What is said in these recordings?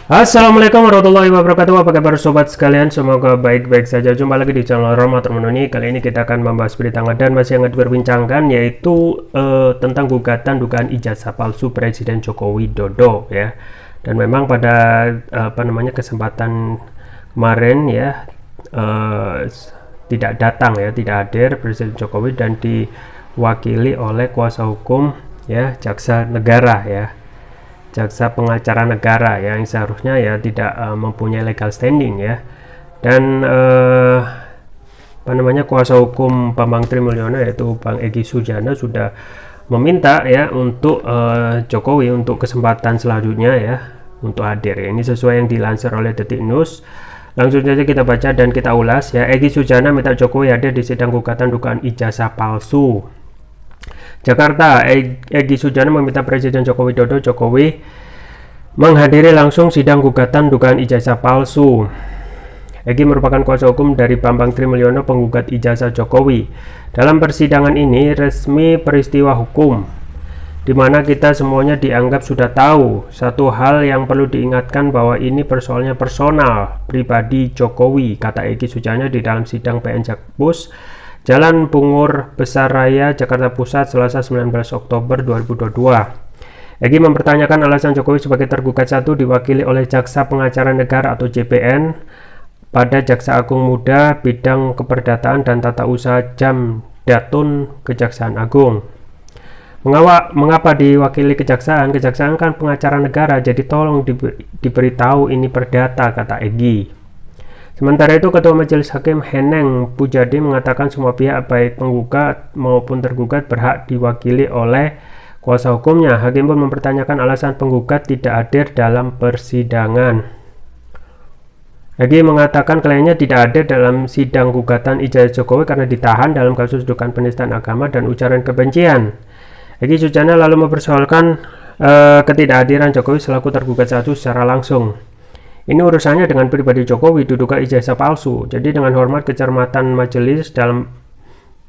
Assalamualaikum warahmatullahi wabarakatuh. Apa kabar sobat sekalian? Semoga baik-baik saja. Jumpa lagi di channel Rahmat Menuni. Kali ini kita akan membahas berita hangat dan masih hangat diperbincangkan, yaitu tentang gugatan dugaan ijazah palsu Presiden Joko Widodo ya. Dan memang pada kesempatan kemarin ya tidak datang ya, tidak hadir Presiden Jokowi dan diwakili oleh kuasa hukum ya, jaksa negara ya. Jaksa pengacara negara yang seharusnya ya tidak mempunyai legal standing ya. Dan kuasa hukum Bambang Trimulyono yaitu Bang Egy Sujana sudah meminta ya untuk Jokowi untuk kesempatan selanjutnya ya untuk hadir ya. Ini sesuai yang dilansir oleh Detik News. Langsung saja kita baca dan kita ulas ya. Egy Sujana minta Jokowi hadir di sidang gugatan dugaan ijazah palsu. Jakarta, Egy Sujana meminta Presiden Joko Widodo menghadiri langsung sidang gugatan dugaan ijazah palsu. Egy merupakan kuasa hukum dari Bambang Trimulyono, penggugat ijazah Jokowi. Dalam persidangan ini resmi peristiwa hukum, di mana kita semuanya dianggap sudah tahu. Satu hal yang perlu diingatkan bahwa ini persoalannya personal, pribadi Jokowi, kata Egy Sujana di dalam sidang PN Jakpus Jalan Bungur Besar Raya, Jakarta Pusat, Selasa 19 Oktober 2022. Egy mempertanyakan alasan Jokowi sebagai tergugat satu diwakili oleh Jaksa Pengacara Negara atau JPN pada Jaksa Agung Muda Bidang Keperdataan dan Tata Usaha Jam Datun Kejaksaan Agung. Mengapa diwakili kejaksaan? Kejaksaan kan pengacara negara, jadi tolong diberitahu ini perdata, kata Egy. Sementara itu, Ketua Majelis Hakim Heneng Pujadi mengatakan semua pihak baik penggugat maupun tergugat berhak diwakili oleh kuasa hukumnya. Hakim pun mempertanyakan alasan penggugat tidak hadir dalam persidangan. Egy mengatakan kliennya tidak hadir dalam sidang gugatan ijazah Jokowi karena ditahan dalam kasus dugaan penistaan agama dan ujaran kebencian. Egy Sujana lalu mempersoalkan ketidakhadiran Jokowi selaku tergugat satu secara langsung. Ini urusannya dengan pribadi Jokowi, diduga ijazah palsu. Jadi dengan hormat kecermatan majelis dalam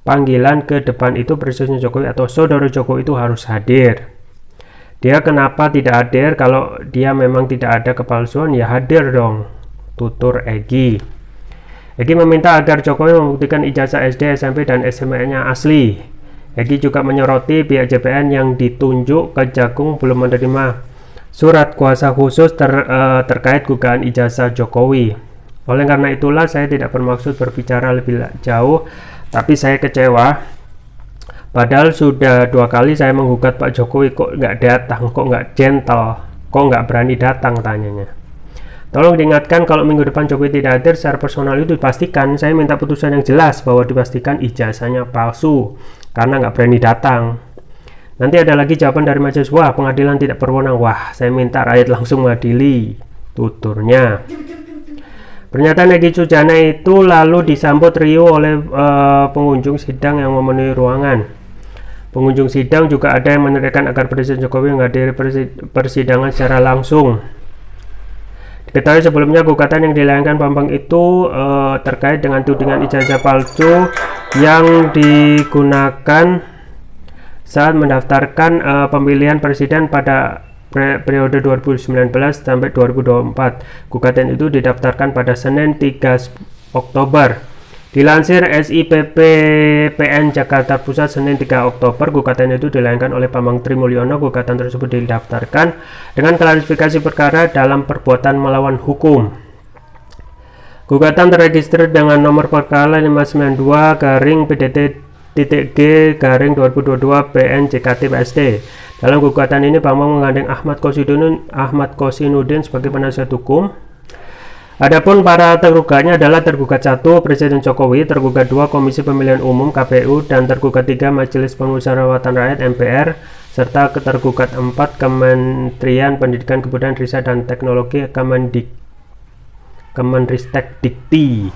panggilan ke depan itu Presiden Jokowi atau saudara Jokowi itu harus hadir. Dia kenapa tidak hadir? Kalau dia memang tidak ada kepalsuan ya hadir dong, tutur Egy. Egy meminta agar Jokowi membuktikan ijazah SD, SMP, dan SMA-nya asli. Egy juga menyoroti pihak JPN yang ditunjuk Kejagung belum menerima surat kuasa khusus terkait dugaan ijazah Jokowi. Oleh karena itulah saya tidak bermaksud berbicara lebih jauh, tapi saya kecewa. Padahal sudah 2 kali saya menggugat Pak Jokowi, kok nggak datang, kok nggak gentle, kok nggak berani datang, tanyanya. Tolong diingatkan kalau minggu depan Jokowi tidak hadir secara personal itu dipastikan. Saya minta putusan yang jelas bahwa dipastikan ijazahnya palsu karena nggak berani datang. Nanti ada lagi jawaban dari majelis, wah pengadilan tidak berwenang. Wah, saya minta rakyat langsung mengadili, tuturnya. Pernyataan Egy Sujana itu lalu disambut riuh oleh pengunjung sidang yang memenuhi ruangan. Pengunjung sidang juga ada yang meneriakan agar Presiden Jokowi menghadiri persidangan secara langsung. Diketahui sebelumnya gugatan yang dilayangkan Bambang itu terkait dengan tudingan ijazah palsu yang digunakan saat mendaftarkan pemilihan presiden pada periode 2019 sampai 2024. Gugatan itu didaftarkan pada Senin 3 Oktober. Dilansir SIPP PN Jakarta Pusat Senin 3 Oktober, gugatan itu dilayangkan oleh Bambang Trimulyono. Gugatan tersebut didaftarkan dengan klarifikasi perkara dalam perbuatan melawan hukum. Gugatan terregister dengan nomor perkara 592-PDT-G-2022 PN JKT PST. Dalam gugatan ini Bambang menggandeng Ahmad Kosinudin sebagai penasihat hukum. Adapun para tergugatnya adalah tergugat 1 Presiden Jokowi, tergugat 2 Komisi Pemilihan Umum KPU, dan tergugat 3 Majelis Permusyawaratan Rakyat MPR, serta tergugat 4 Kementerian Pendidikan, Kebudayaan, Riset dan Teknologi Kemenristek Dikti.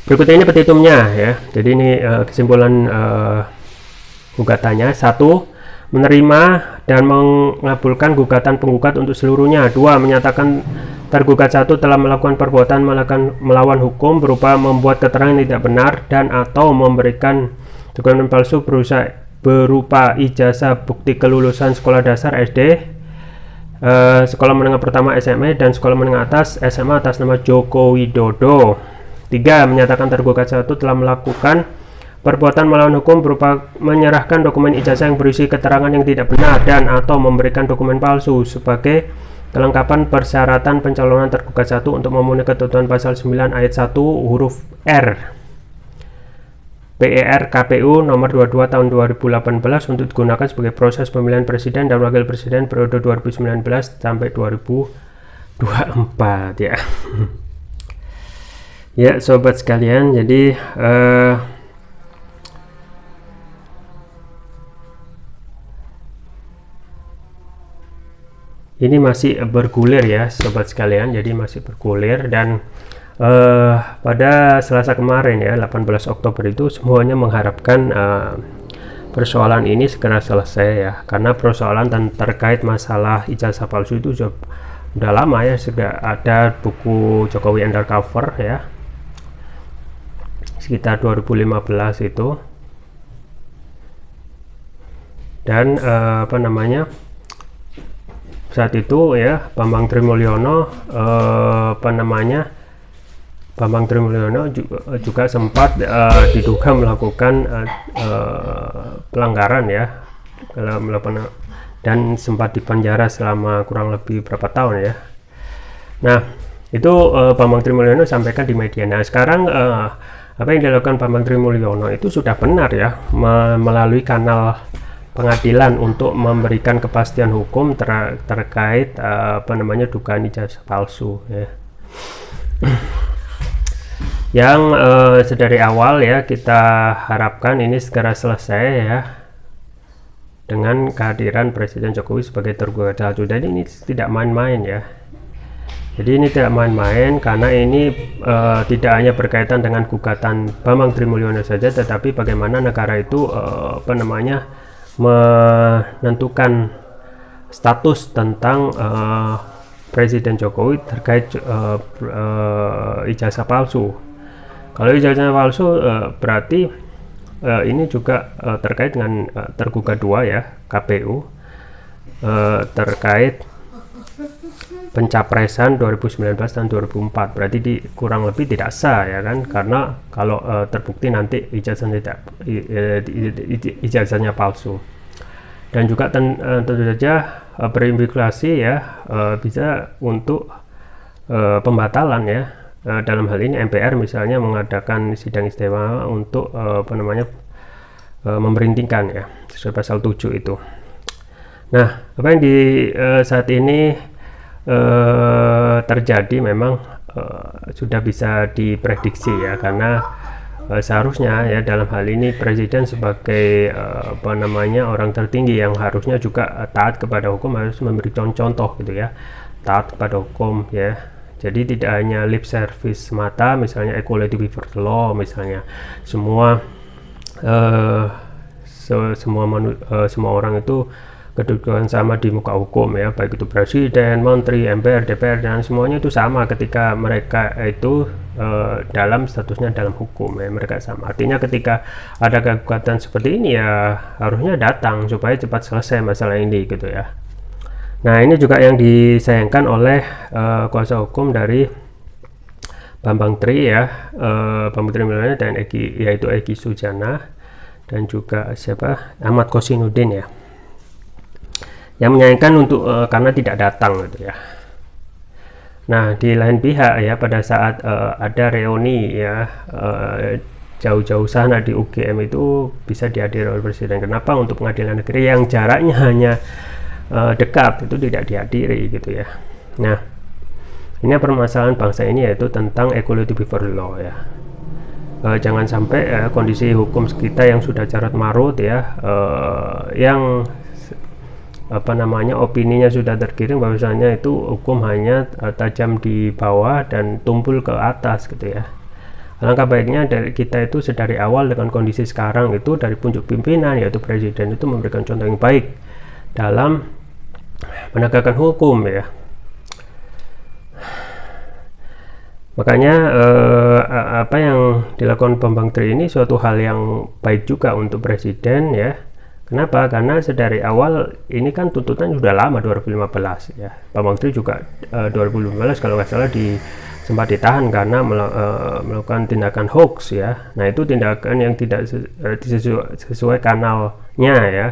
Berikut ini petitumnya ya. Jadi ini kesimpulan gugatannya. 1. Menerima dan mengabulkan gugatan penggugat untuk seluruhnya. 2. Menyatakan tergugat 1 telah melakukan perbuatan melawan hukum berupa membuat keterangan tidak benar dan atau memberikan dokumen palsu berupa ijazah bukti kelulusan sekolah dasar SD Sekolah menengah pertama SME dan sekolah menengah atas SMA atas nama Joko Widodo. 3. Menyatakan tergugat 1 telah melakukan perbuatan melawan hukum berupa menyerahkan dokumen ijazah yang berisi keterangan yang tidak benar dan atau memberikan dokumen palsu sebagai kelengkapan persyaratan pencalonan tergugat 1 untuk memenuhi ketentuan pasal 9 ayat 1 huruf R PER KPU nomor 22 tahun 2018 untuk digunakan sebagai proses pemilihan presiden dan wakil presiden periode 2019 sampai 2024 ya. Ya sobat sekalian, jadi ini masih bergulir ya sobat sekalian, jadi masih bergulir. Dan pada Selasa kemarin ya 18 Oktober itu semuanya mengharapkan persoalan ini segera selesai ya, karena persoalan terkait masalah ijazah palsu itu sudah lama ya. Sudah ada buku Jokowi Undercover ya sekitar 2015 itu, dan apa namanya, saat itu ya Bambang Trimulyono Bambang Trimulyono juga sempat diduga melakukan pelanggaran ya, dan sempat dipenjara selama kurang lebih berapa tahun ya. Nah itu Bambang Trimulyono sampaikan di media. Nah sekarang apa yang dilakukan Bambang Trimulyono itu sudah benar ya, melalui kanal pengadilan untuk memberikan kepastian hukum terkait apa namanya dugaan ijazah palsu ya. Yang sedari awal ya kita harapkan ini segera selesai ya dengan kehadiran Presiden Jokowi sebagai tergugat 1. Jadi ini tidak main-main ya. Jadi ini tidak main-main, karena ini tidak hanya berkaitan dengan gugatan Bambang Trimulyono saja, tetapi bagaimana negara itu apa namanya menentukan status tentang Presiden Jokowi terkait ijazah palsu. Kalau ijazah palsu berarti ini juga terkait dengan tergugat 2 ya, KPU terkait pencapresan 2019 dan 2004. Berarti kurang lebih tidak sah ya kan, karena kalau terbukti nanti ijazahnya palsu. Dan juga tentu saja berimplikasi ya bisa untuk pembatalan ya. Dalam hal ini MPR misalnya mengadakan sidang istimewa untuk apa namanya memberhentikan ya, sesuai pasal 7 itu. Nah apa yang saat ini terjadi memang sudah bisa diprediksi ya, karena seharusnya ya dalam hal ini Presiden sebagai apa namanya orang tertinggi yang harusnya juga taat kepada hukum harus memberi contoh gitu ya, taat kepada hukum ya. Jadi tidak hanya lip service semata, misalnya equality before the law, misalnya semua semua orang itu kedudukan sama di muka hukum ya, baik itu presiden, menteri, MPR, DPR, dan semuanya itu sama ketika mereka itu dalam statusnya dalam hukum ya, mereka sama. Artinya ketika ada gugatan seperti ini ya harusnya datang supaya cepat selesai masalah ini gitu ya. Nah ini juga yang disayangkan oleh kuasa hukum dari Bambang Tri ya, Bambang Trimulyono dan yaitu Egy Sujana dan juga siapa, Ahmad Kosinudin ya, yang menyayangkan untuk karena tidak datang gitu ya. Nah di lain pihak ya, pada saat ada reuni ya jauh-jauh sana di UGM itu bisa dihadiri oleh Presiden. Kenapa untuk pengadilan negeri yang jaraknya hanya dekat itu tidak dihadiri gitu ya. Nah ini permasalahan bangsa ini yaitu tentang equality before the law ya. Jangan sampai kondisi hukum kita yang sudah carut marut ya, yang apa namanya opininya sudah terkirim bahwasanya itu hukum hanya tajam di bawah dan tumpul ke atas gitu ya. Alangkah baiknya dari kita itu sedari awal dengan kondisi sekarang itu dari puncak pimpinan yaitu Presiden itu memberikan contoh yang baik dalam penegakan hukum ya. Makanya apa yang dilakukan Bambang Tri ini suatu hal yang baik juga untuk Presiden ya, Kenapa? Karena sedari awal ini kan tuntutan sudah lama, 2015 ya. Bambang Tri juga 2015 kalau nggak salah sempat ditahan karena melakukan tindakan hoax ya. Nah itu tindakan yang tidak sesuai kanalnya ya.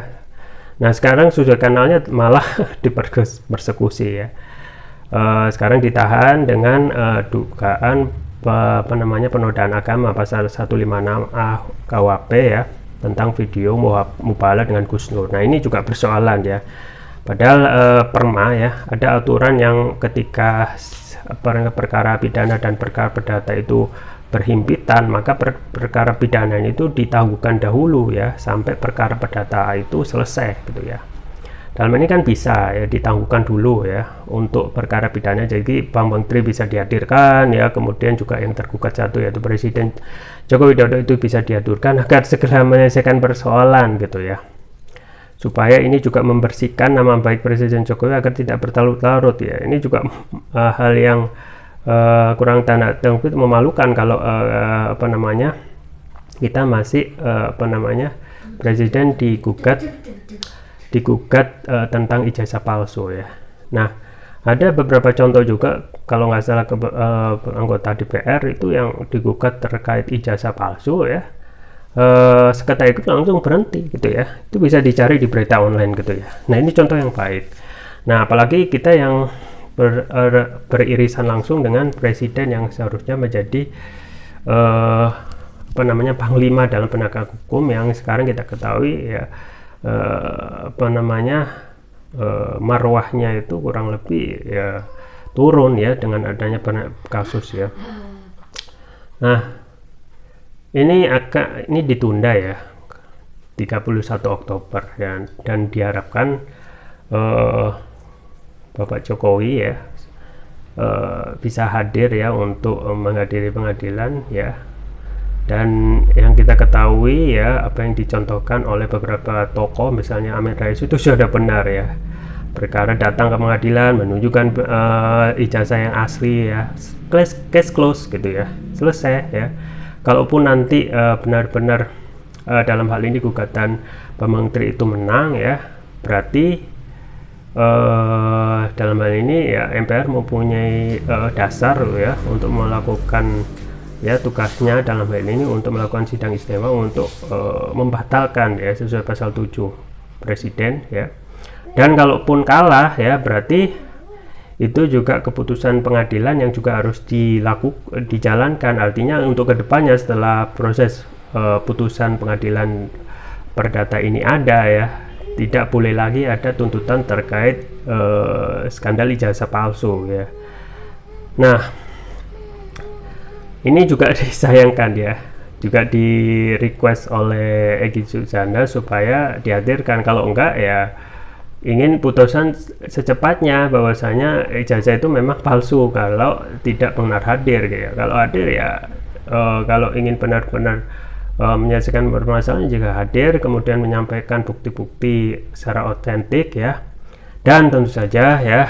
Nah sekarang sudah kanalnya malah dipersekusi ya. Sekarang ditahan dengan dugaan penodaan agama pasal 156A KUHP ya, tentang video mubalah dengan Gus Nur. Nah ini juga persoalan ya. Padahal perma ya ada aturan yang ketika perkara pidana dan perkara perdata itu berhimpitan, maka perkara pidana itu ditangguhkan dahulu ya sampai perkara perdata itu selesai gitu ya. Dalam ini kan bisa ya ditangguhkan dulu ya untuk perkara pidana, jadi Bambang Tri bisa dihadirkan ya, kemudian juga yang tergugat satu yaitu Presiden Joko Widodo itu bisa dihadirkan agar segera menyelesaikan persoalan gitu ya, supaya ini juga membersihkan nama baik Presiden Jokowi agar tidak berlarut-larut ya. Ini juga hal yang kurang tanda kutip memalukan kalau kita masih Presiden digugat tentang ijazah palsu ya. Nah ada beberapa contoh juga kalau nggak salah anggota DPR itu yang digugat terkait ijazah palsu ya, seketika itu langsung berhenti gitu ya. Itu bisa dicari di berita online gitu ya. Nah ini contoh yang baik. Nah apalagi kita yang beririsan langsung dengan presiden yang seharusnya menjadi panglima dalam penegakan hukum, yang sekarang kita ketahui ya marwahnya itu kurang lebih ya turun ya dengan adanya kasus ya. Nah ini ditunda ya 31 Oktober ya, dan diharapkan Bapak Jokowi ya bisa hadir ya untuk menghadiri pengadilan ya. Dan yang kita ketahui ya, apa yang dicontohkan oleh beberapa tokoh misalnya Amin Rais itu sudah benar ya, perkara datang ke pengadilan menunjukkan ijazah yang asli ya, case close gitu ya, selesai ya. Kalaupun nanti benar-benar dalam hal ini gugatan Bambang Tri itu menang ya, berarti dalam hal ini ya MPR mempunyai dasar ya untuk melakukan ya tugasnya dalam hal ini untuk melakukan sidang istimewa untuk membatalkan ya sesuai pasal 7 presiden ya. Dan kalaupun kalah ya berarti itu juga keputusan pengadilan yang juga harus dijalankan. Artinya untuk kedepannya setelah proses putusan pengadilan perdata ini ada ya, tidak boleh lagi ada tuntutan terkait skandal ijazah palsu ya. Nah ini juga disayangkan ya, juga di request oleh Egy Suzana supaya dihadirkan. Kalau enggak ya ingin putusan secepatnya bahwasanya ijazah itu memang palsu kalau tidak benar hadir gitu ya. Kalau hadir ya kalau ingin benar-benar menyelesaikan permasalahan jika hadir, kemudian menyampaikan bukti-bukti secara otentik ya, dan tentu saja ya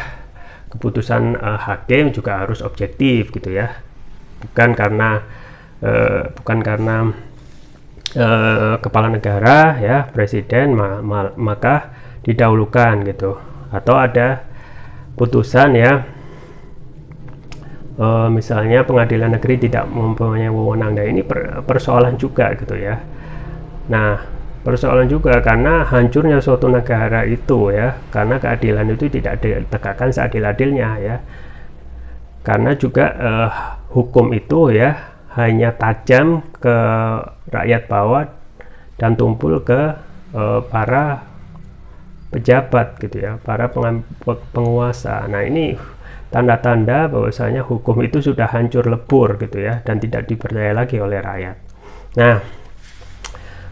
keputusan hakim juga harus objektif gitu ya. Bukan karena kepala negara ya presiden maka didahulukan gitu, atau ada putusan ya misalnya pengadilan negeri tidak mempunyai wewenang. Nah ini persoalan juga gitu ya. Nah persoalan juga karena hancurnya suatu negara itu ya, karena keadilan itu tidak ditegakkan seadil-adilnya ya. Karena juga hukum itu ya hanya tajam ke rakyat bawah dan tumpul ke para pejabat gitu ya, para penguasa. Nah ini tanda-tanda bahwasanya hukum itu sudah hancur lebur gitu ya, dan tidak dipercaya lagi oleh rakyat.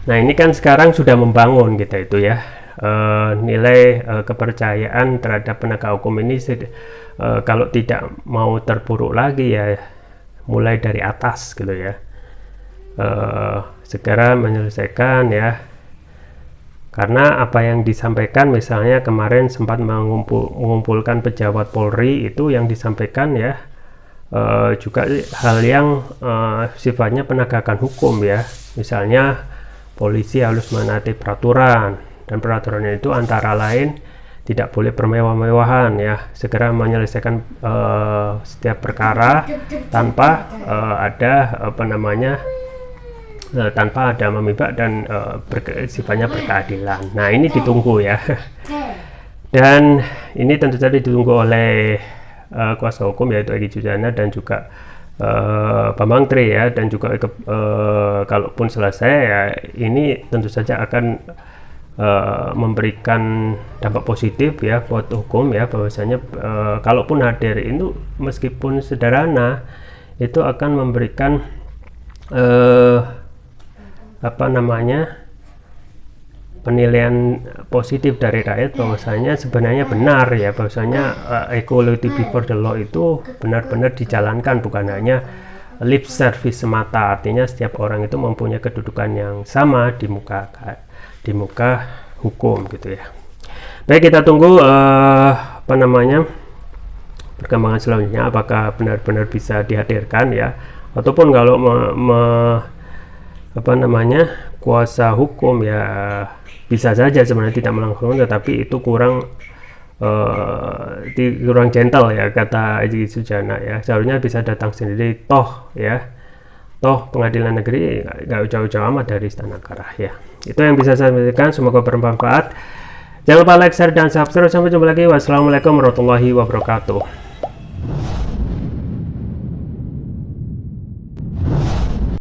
Nah ini kan sekarang sudah membangun kita itu ya, nilai kepercayaan terhadap penegak hukum ini kalau tidak mau terpuruk lagi ya mulai dari atas gitu ya, segera menyelesaikan ya. Karena apa yang disampaikan misalnya kemarin sempat mengumpulkan pejabat Polri, itu yang disampaikan ya juga hal yang sifatnya penegakan hukum ya. Misalnya polisi harus menaati peraturan dan peraturannya itu antara lain tidak boleh bermewah-mewahan ya, segera menyelesaikan setiap perkara tanpa ada tanpa ada memibak dan sifatnya berkeadilan. Nah, ini ditunggu ya. Dan ini tentu saja ditunggu oleh kuasa hukum yaitu Egy Sujana dan juga Bambang Tri ya, dan juga kalaupun selesai ya, ini tentu saja akan memberikan dampak positif ya buat hukum ya, bahwasanya kalaupun hadir itu meskipun sederhana itu akan memberikan penilaian positif dari rakyat bahwasanya sebenarnya benar ya, bahwasanya equality before the law itu benar-benar dijalankan, bukan hanya lip service semata, artinya setiap orang itu mempunyai kedudukan yang sama di muka hukum gitu ya. Baik, kita tunggu perkembangan selanjutnya, apakah benar-benar bisa dihadirkan ya, ataupun kalau kuasa hukum ya bisa saja sebenarnya tidak melangsungkan, tetapi itu kurang gentle ya, kata Egy Sujana ya. Seharusnya bisa datang sendiri, toh pengadilan negeri nggak jauh-jauh amat dari Istana Negara ya. Itu yang bisa saya sampaikan, semoga bermanfaat. Jangan lupa like, share, dan subscribe. Sampai jumpa lagi. Wassalamualaikum warahmatullahi wabarakatuh.